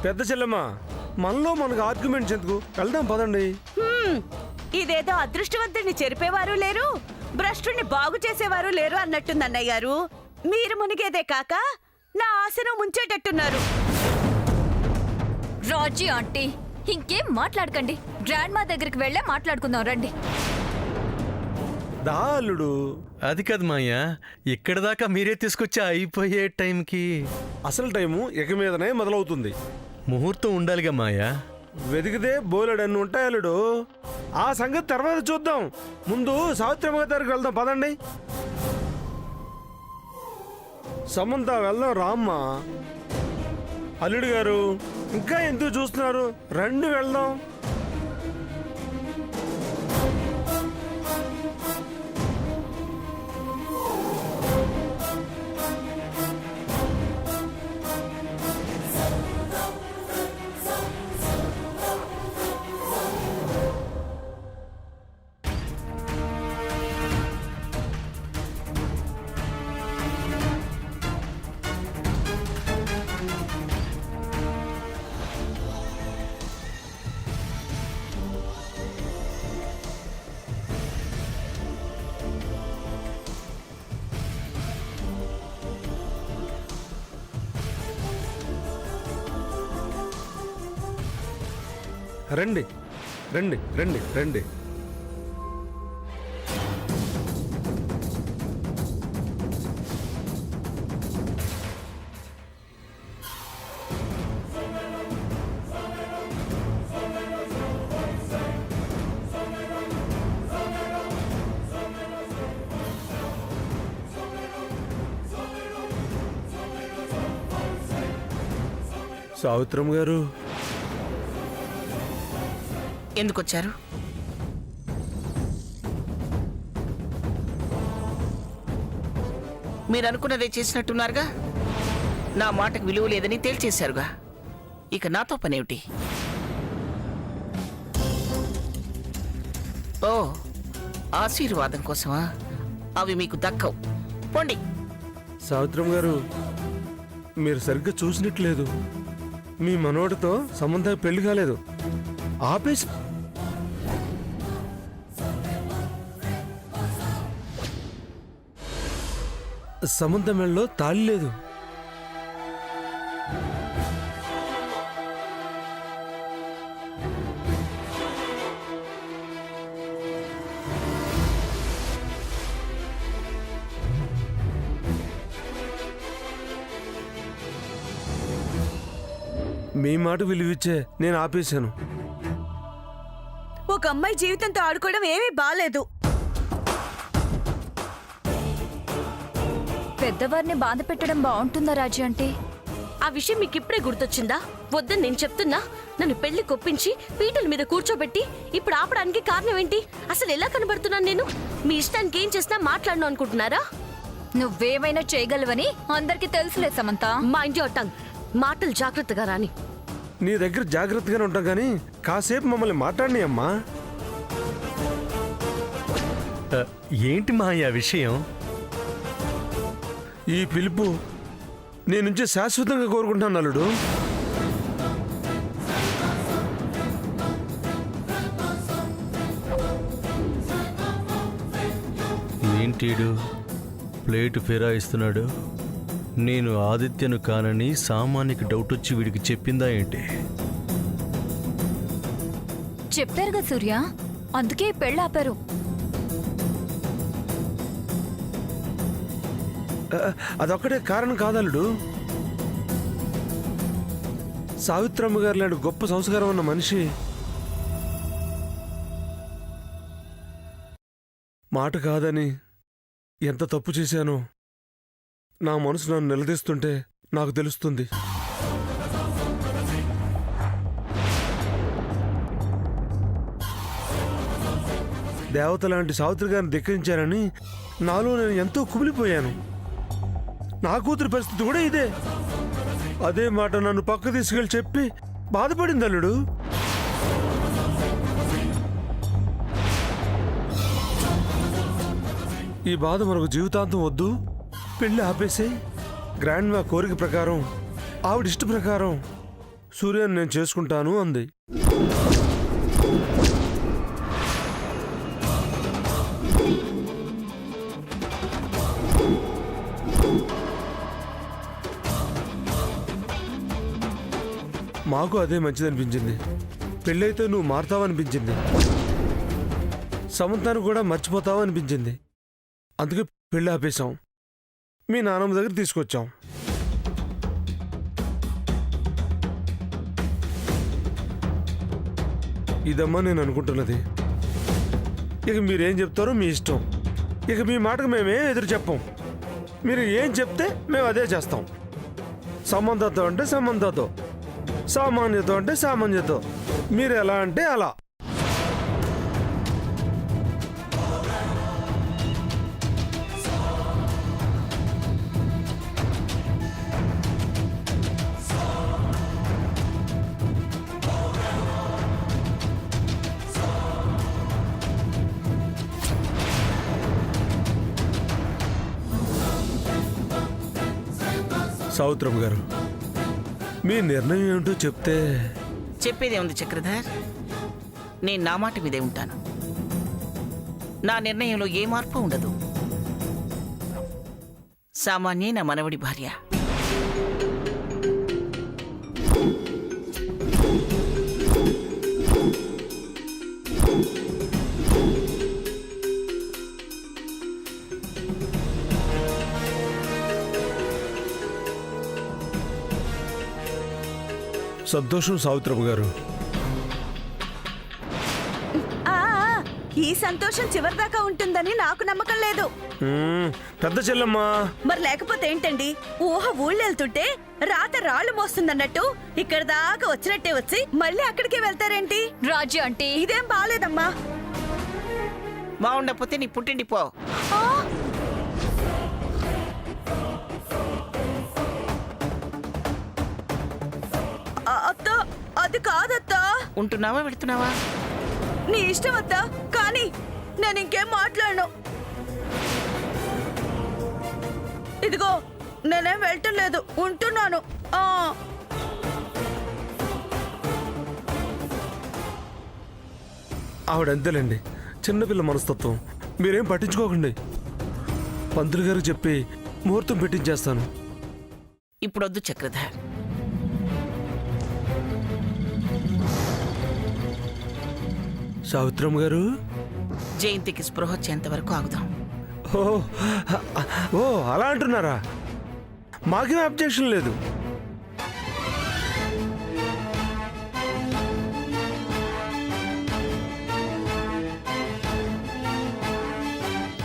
పెద్ద చెల్లెమ్మ, మనలో మనకు ఆర్గ్యుమెంట్స్ ఎందుకు? వెళ్దాం పదండి. ఇదేదో అదృష్టవంతుడిని చెరిపేవారు లేరు, భ్రష్టుణ్ణి బాగు చేసేవారు లేరు అన్నట్టుంది అన్నయ్య గారు. మీరు మునిగేదే కాక నా ఆశను ముంచేటట్టున్నారు. రాజీ ఆంటీ, ఇంకేం మాట్లాడకండి. గ్రాండ్ మా దగ్గరికి వెళ్ళే మాట్లాడుకుందాం రండి. దా అల్లుడు. అది కాదు మాయ, ఇక్కడ దాకా మీరే తీసుకొచ్చి అయిపోయే టైంకి అసలు టైము ఇక మీదనే మొదలవుతుంది. ముహూర్తం ఉండాలిగా మాయా. వెతికితే బోలెడన్ని ఉంటాయి అల్లుడు. ఆ సంగతి తర్వాత చూద్దాం. ముందు సావిత్రమ్మ దగ్గరికి వెళ్దాం పదండి. సమంత వెళ్దాం రామ్మా. అల్లుడు గారు ఇంకా ఎందుకు చూస్తున్నారు? రండి వెళ్దాం. రండి రండి రండి రండి. సావిత్రమ్మ గారు ఎందుకొచ్చారు? మీరు అనుకున్నదే చేసినట్టున్నారుగా. నా మాటకు విలువ లేదని తేల్చేశారుగా. ఇక నాతో పనేమిటి? ఓ, ఆశీర్వాదం కోసమా? అవి మీకు దక్కవు. పోండి. సావిత్రమ్మ గారు, మీరు సరిగ్గా చూసినట్లేదు. మీ మనోడితో సంబంధం పెళ్లి కాలేదు. ఆపేసి సమంత మెళ్ళలో తాళి లేదు. మీ మాట విలువిచ్చే నేను ఆపేశాను. ఒక అమ్మాయి జీవితంతో ఆడుకోవడం ఏమీ బాలేదు. పెద్దవారిని బాధ పెట్టడం బాగుంటుందా రాజీ ఆంటీ? ఆ విషయం మీకు ఇప్పుడే గుర్తొచ్చిందా? వద్దని నేను చెప్తున్నా. నన్ను పెళ్లి కొప్పించి పీటల మీద కూర్చోబెట్టి ఇప్పుడు ఆపడానికి కారణం ఏంటి? అసలు ఎలా కనబడుతున్నాను నేను? మీ ఇష్టానికి ఏం చేసినా మాట్లాడను అనుకుంటున్నారా? నువ్వేమైనా చేయగలవని అందరికీ తెలుసులే సమంత. Mind your tongue. మాటలు జాగ్రత్తగా రాని. నీ దగ్గర జాగ్రత్తగానే ఉంటాం కానీ కాసేపు మమ్మల్ని మాట్లాడిని అమ్మా. ఏంటి మాయ విషయం? ఈ పిలుపు నీ నుంచి శాశ్వతంగా కోరుకుంటాను అల్లుడు. ఏంటీడు ప్లేటు ఫిరాయిస్తున్నాడు? నేను ఆదిత్యను కానని సామాన్యకి డౌట్ వచ్చి వీడికి చెప్పిందా ఏంటి? చెప్పారుగా సూర్య, అందుకే పెళ్ళి ఆపారు. అదొక్కటే కారణం కాదల్లుడు. సావిత్రమ్మ గారు లాంటి గొప్ప సంస్కారం ఉన్న మనిషి మాట కాదని ఎంత తప్పు చేశానో నా మనసు నన్ను నిలదీస్తుంటే నాకు తెలుస్తుంది. దేవత లాంటి సావిత్రి గారిని ధిక్కరించారని నాలో నేను ఎంతో కుమిలిపోయాను. నా కూతురు పరిస్థితి కూడా ఇదే. అదే మాట నన్ను పక్క తీసుకెళ్ళి చెప్పి బాధపడింది అల్లుడు. ఈ బాధ మనకు జీవితాంతం వద్దు, పెళ్లి ఆపేసే. గ్రాండ్ మా కోరిక ప్రకారం, ఆవిడ ఇష్ట ప్రకారం సూర్యని నేను చేసుకుంటాను అంది. మాకు అదే మంచిదనిపించింది. పెళ్ళైతే నువ్వు మారుతావనిపించింది, సమంతాన్ని కూడా మర్చిపోతావు అనిపించింది. అందుకే పెళ్ళి ఆపేశాం, మీ నాన్నమ్మ దగ్గర తీసుకొచ్చాం. ఇదమ్మా నేను అనుకుంటున్నది. ఇక మీరేం చెప్తారో మీ ఇష్టం. ఇక మీ మాటకు మేమేం ఎదురు చెప్పం. మీరు ఏం చెప్తే మేము అదే చేస్తాం. సంబంధతో అంటే సంబంధతో, సామాన్యతో అంటే సామాన్యతో, మీరు ఎలా అంటే అలా. సౌత్రం గారు, మీ నిర్ణయం ఏమిటో చెప్తే. చెప్పేదే ఉంది చక్రధర్. నేను నా మాట మీదే ఉంటాను. నా నిర్ణయంలో ఏ మార్పు ఉండదు. సామాన్యే నా మనవడి భార్య. సంతోషం సావిత్రమ్మ గారు. ఆ, ఈ సంతోషం చివరిదాకా ఉంటుందని నాకు నమ్మకం లేదు. పెద్ద చెల్లమ్మ. మరి లేకపోతే ఏంటండి, ఊహ ఊళ్ళెళ్తుంటే రాత రాళ్ళు మోస్తుందన్నట్టు ఇక్కడ దాకా వచ్చినట్టే వచ్చి మళ్ళీ అక్కడికే వెళ్తారేంటి? రాజు అంటే ఇదేం బాలేదమ్మా. బాగుండకపోతే నీ పుట్టిండి పో. ఆ! అత్త, అది కాదత్తా. ఉంటున్నావా వెళుతున్నావా? నీ ఇష్టం అత్తా, కానీ నేను ఇంకేం మాట్లాడను. ఇదిగో నేనేం వెళ్ళటం లేదు, ఉంటున్నాను. ఆవిడంతేలేండి, చిన్నపిల్ల మనస్తత్వం. మీరేం పట్టించుకోకండి. పంతులు గారికి చెప్పి ముహూర్తం పెట్టించేస్తాను. ఇప్పుడొద్దు చక్రధర్. సావిత్రమ్మ గారు. జయంతికి స్పృహ వచ్చేంత వరకు ఆగుదాం. ఓ ఓ అలా అంటున్నారా? మాకేం అబ్జెక్షన్ లేదు.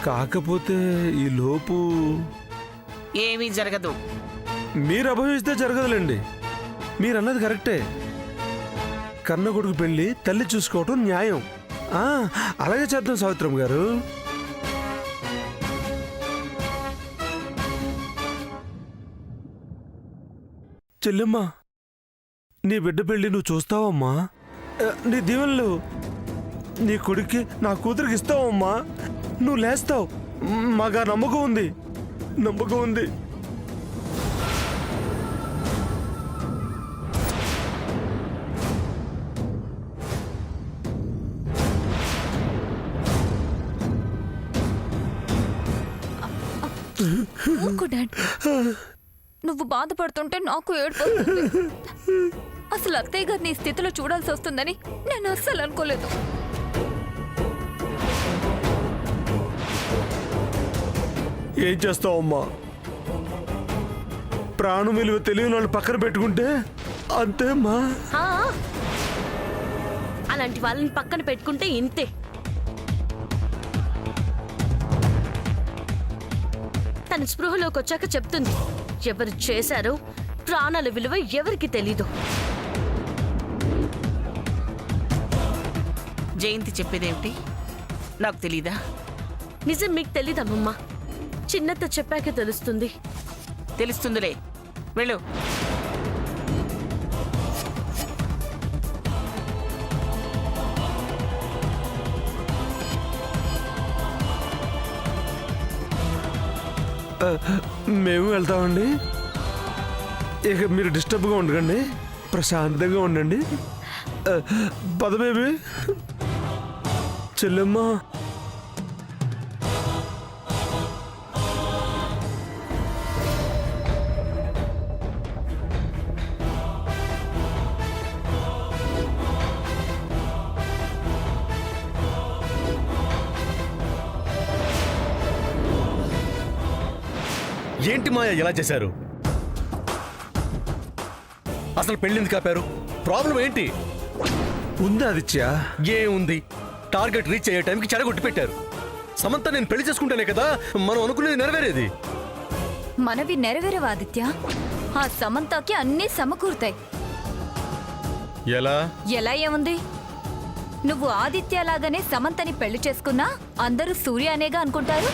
కాకపోతే ఈ లోపు ఏమీ జరగదు. మీరు అభవిస్తే జరగదులేండి. మీరన్నది కరెక్టే. కన్న కొడుకు పెళ్లి తల్లి చూసుకోవటం న్యాయం. అలాగే చేద్దాం సావిత్రమ్మ గారు. చెల్లెమ్మ, నీ బిడ్డ పెళ్లి నువ్వు చూస్తావమ్మా? నీ దీవెనలు నీ కొడుక్కి నా కూతురికి ఇస్తావమ్మా? నువ్వు లేస్తావు. మాకు నమ్మకం ఉంది, నమ్మకం ఉంది. ఊరుకో డాడ్. నువ్వు బాధపడుతుంటే నాకు ఏడుపు వస్తుంది. అసలు అత్తయ్య గారు నీ స్థితిలో చూడాల్సి వస్తుందని నేను అస్సలు అనుకోలేదు. ఏం చేస్తావమ్మా? ప్రాణం విలువ తెలియని వాళ్ళు పక్కన పెట్టుకుంటే అంతేమ్మా. ఆ, అలాంటి వాళ్ళని పక్కన పెట్టుకుంటే ఇంతే. తన స్పృహలోకి వచ్చాక చెప్తుంది ఎవరు చేశారో, ప్రాణాల విలువ ఎవరికి తెలీదు. జయంతి చెప్పేదేమిటి నాకు తెలీదా? నిజం మీకు తెలీదమ్మమ్మ, చిన్నత్త చెప్పాక తెలుస్తుంది. తెలుస్తుందిలే, వెళ్ళు. మేము వెళ్తామండి. ఇక మీరు డిస్టర్బ్గా ఉండకండి. ప్రశాంతంగా ఉండండి. పద బేబీ. చెల్లెమ్మా, ఏంటి మాయ ఎలా చేశారు? అసలు పెళ్ళింది కాపారు? ప్రాబ్లం ఏంటి? ఉంది ఆదిత్య. ఏముంది? టార్గెట్ రీచ్ అయ్యే టైంకి చెడగొట్టి పెట్టారు. సమంత నేను పెళ్లి చేసుకుంటేనే కదా మనం అనుకునేది నెరవేరేది. మనవి నెరవేరవు ఆదిత్య. ఆ సమంతకి అన్నీ సమకూరుతాయి. ఎలా? ఎలా ఏముంది? నువ్వు ఆదిత్యలాగానే సమంతని పెళ్లి చేసుకున్నా అందరూ సూర్య అనేగా అనుకుంటారు.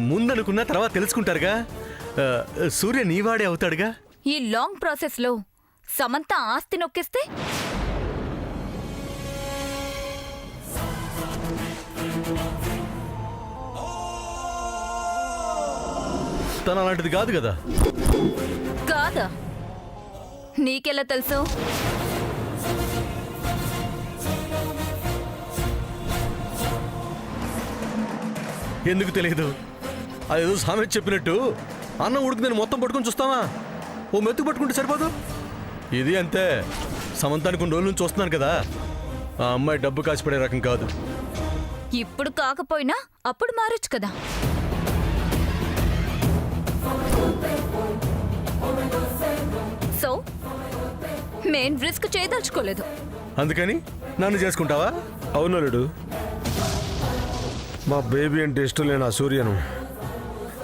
ముందనుకున్నా తర్వాత తెలుసుకుంటారుగా. సూర్య నీవాడే అవుతాడుగా. ఈ లాంగ్ ప్రాసెస్ లో సమంత ఆస్తి నొక్కిస్తే తను అలాంటిది కాదు కదా. కాదా? నీకెలా తెలుసు? ఎందుకు తెలియదు? అదేదో సామెత చెప్పినట్టు అన్నం ఉడికిందని మొత్తం పట్టుకొని చూస్తావా? ఓ మెతుకు పట్టుకుంటే సరిపోదు. ఇది అంతే. సమంతానికి కొన్ని రోజుల నుంచి చూస్తున్నాను కదా, ఆ అమ్మాయి డబ్బు కాసిపడే రకం కాదు. ఇప్పుడు కాకపోయినా అప్పుడు మారొచ్చు కదా. సో మేం రిస్క్ చేయదలుచుకోలేదు. అందుకని నన్ను చేసుకుంటావా? అవునలుడు, మా బేబీ అంటే ఇష్టం లేని ఆ సూర్యను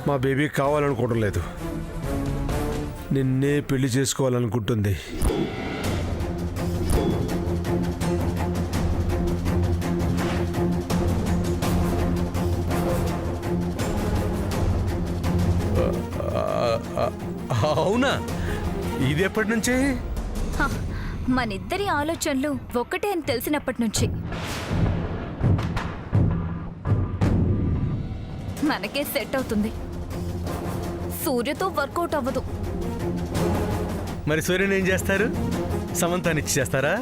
మా బేబీ కావాలనుకోవడం లేదు. నిన్నే పెళ్లి చేసుకోవాలనుకుంటుంది. అవునా? ఇది ఎప్పటి నుంచి? హ, మనిద్దరి ఆలోచనలు ఒక్కటే అని తెలిసినప్పటి నుంచి. మనకే సెట్ అవుతుంది. సూర్యతో వర్కౌట్ అవ్వదు. మరి సూర్యని ఏం చేస్తారు? సమంతాన్ని ఇచ్చి చేస్తారా?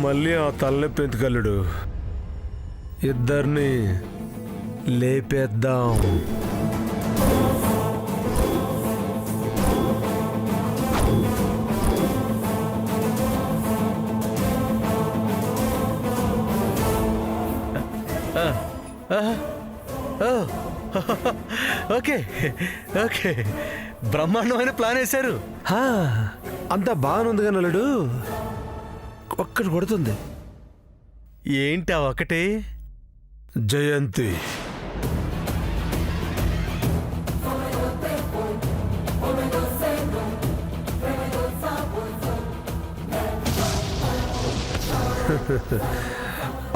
మళ్ళీ ఆ తలనొప్పి ఎందుకల్లుడు, ఇద్దరిని లేపేద్దాం. ఓకే ఓకే, బ్రహ్మాండమైన ప్లాన్ వేశారు. హా, అంతా బాగానుంది కానీ అల్లుడు, ఒక్కటి కొడుతుంది. ఏంటి ఆ ఒకటి? జయంతి.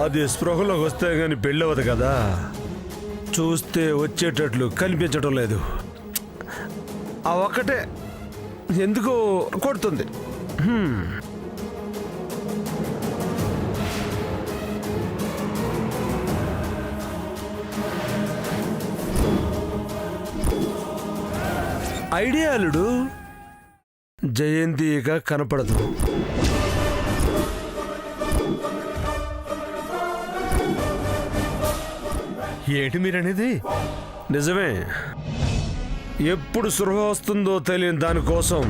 అది స్పృహలోకి వస్తే గాని పెళ్ళవదు కదా. చూస్తే వచ్చేటట్లు కనిపించడం లేదు. ఆ ఒక్కటే ఎందుకో కొడుతుంది. ఐడియా అల్లుడు, జయంతిగా కనపడదు. ఏంటి మీరనేది? నిజమే. ఎప్పుడు సృహ వస్తుందో తెలియని దానికోసం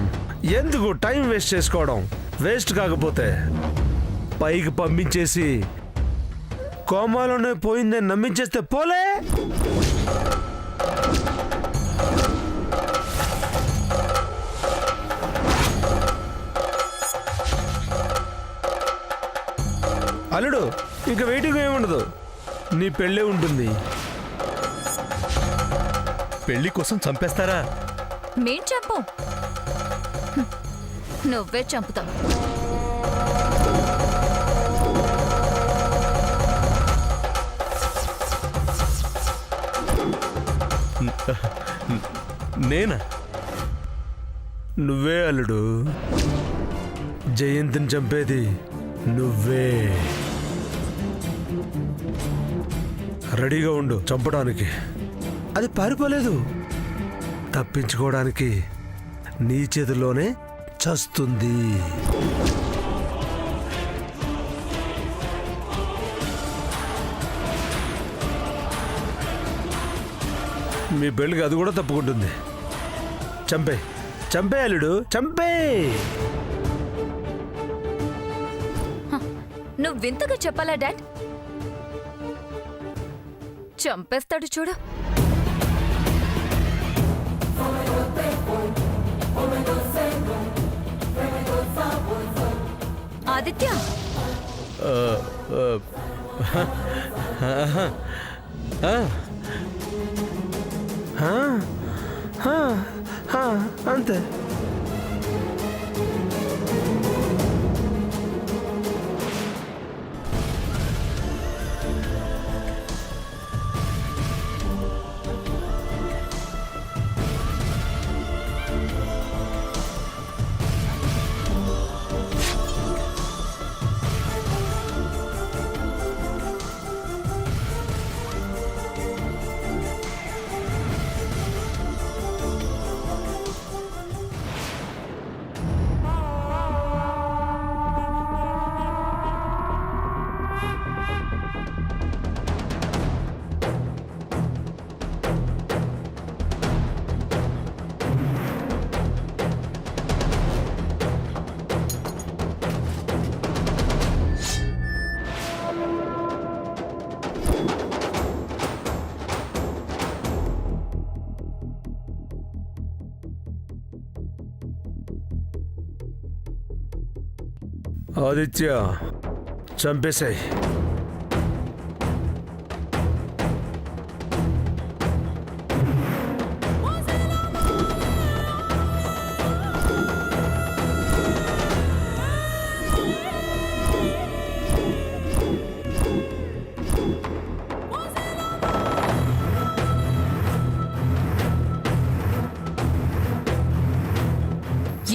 ఎందుకు టైం వేస్ట్ చేసుకోవడం? వేస్ట్ కాకపోతే పైకి పంపించేసి కోమాలోనే పోయిందని నమ్మించేస్తే పోలే. అల్లుడు, ఇంకా వెయిటింగ్ ఏముండదు. నీ పెళ్ళే ఉంటుంది. పెళ్లి కోసం చంపేస్తారా? మేం చంపం, నువ్వే చంపుతావు. నేనా? నువ్వే అల్లుడు. జయంతిని చంపేది నువ్వే. రెడీగా ఉండు చంపడానికి. అది పారిపోలేదు, తప్పించుకోవడానికి నీ చేతుల్లోనే చస్తుంది. మీ పెళ్ళికి అది కూడా తప్పుకుంటుంది. చంపే చంపే అల్లుడు చంపే. నువ్వు వింతగా చెప్పాలా డాడ్? చంపేస్తాడు చూడు. ఆదిత్య, అంతే. ఆదిత్య చంపేశాయి.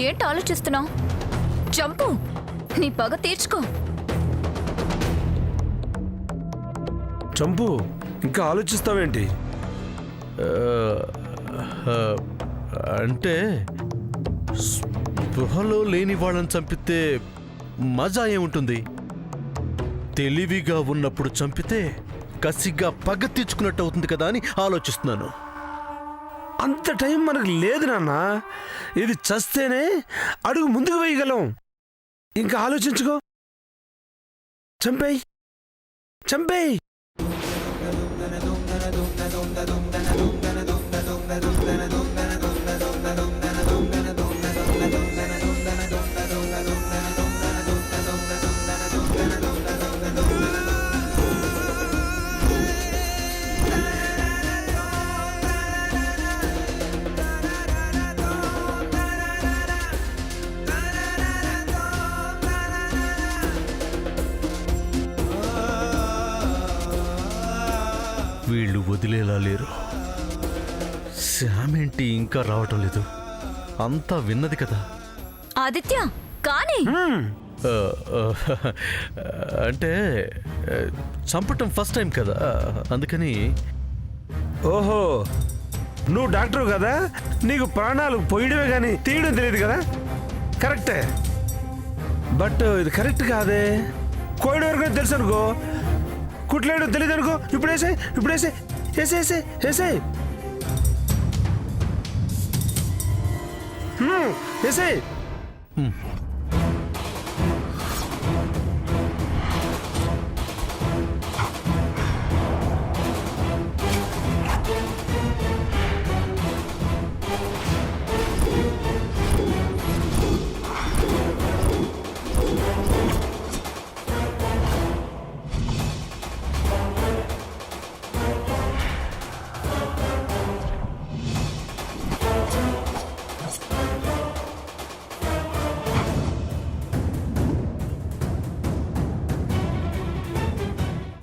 ఏంటి ఆలోచిస్తున్నావు? చంపు, నీ పగ తీర్చుకో. చంపు, ఇంకా ఆలోచిస్తావేంటి? అంటే స్పృహలో లేని వాళ్ళని చంపితే మజా ఏముంటుంది? తెలివిగా ఉన్నప్పుడు చంపితే కసిగా పగ తీర్చుకున్నట్టు అవుతుంది కదా అని ఆలోచిస్తున్నాను. అంత టైం మనకు లేదు నాన్న. ఇది చస్తేనే అడుగు ముందుకు వేయగలం. ఇంకా ఆలోచించుకో. చంపేయ్ చంపేయ్. వీళ్ళు వదిలేలా లేరు. శ్యామ్ ఏంటి ఇంకా రావటం లేదు? అంతా విన్నది కదా. ఆదిత్య, కానీ ఆ, ఆ, అంటే చంపటం ఫస్ట్ టైం కదా, అందుకని. ఓహో, నువ్వు డాక్టర్ కదా, నీకు ప్రాణాలు పోయడమే కానీ తీయడం తెలియదు కదా. కరెక్టే, బట్ ఇది కరెక్ట్ కాదే. కోయడం వరకు తెలుసు అనుకో, కుట్లేయడం తెలియదు అనుకో. ఇప్పుడు వేసే ఇప్పుడు వేసే వేసే వేసే వేసే వేసే.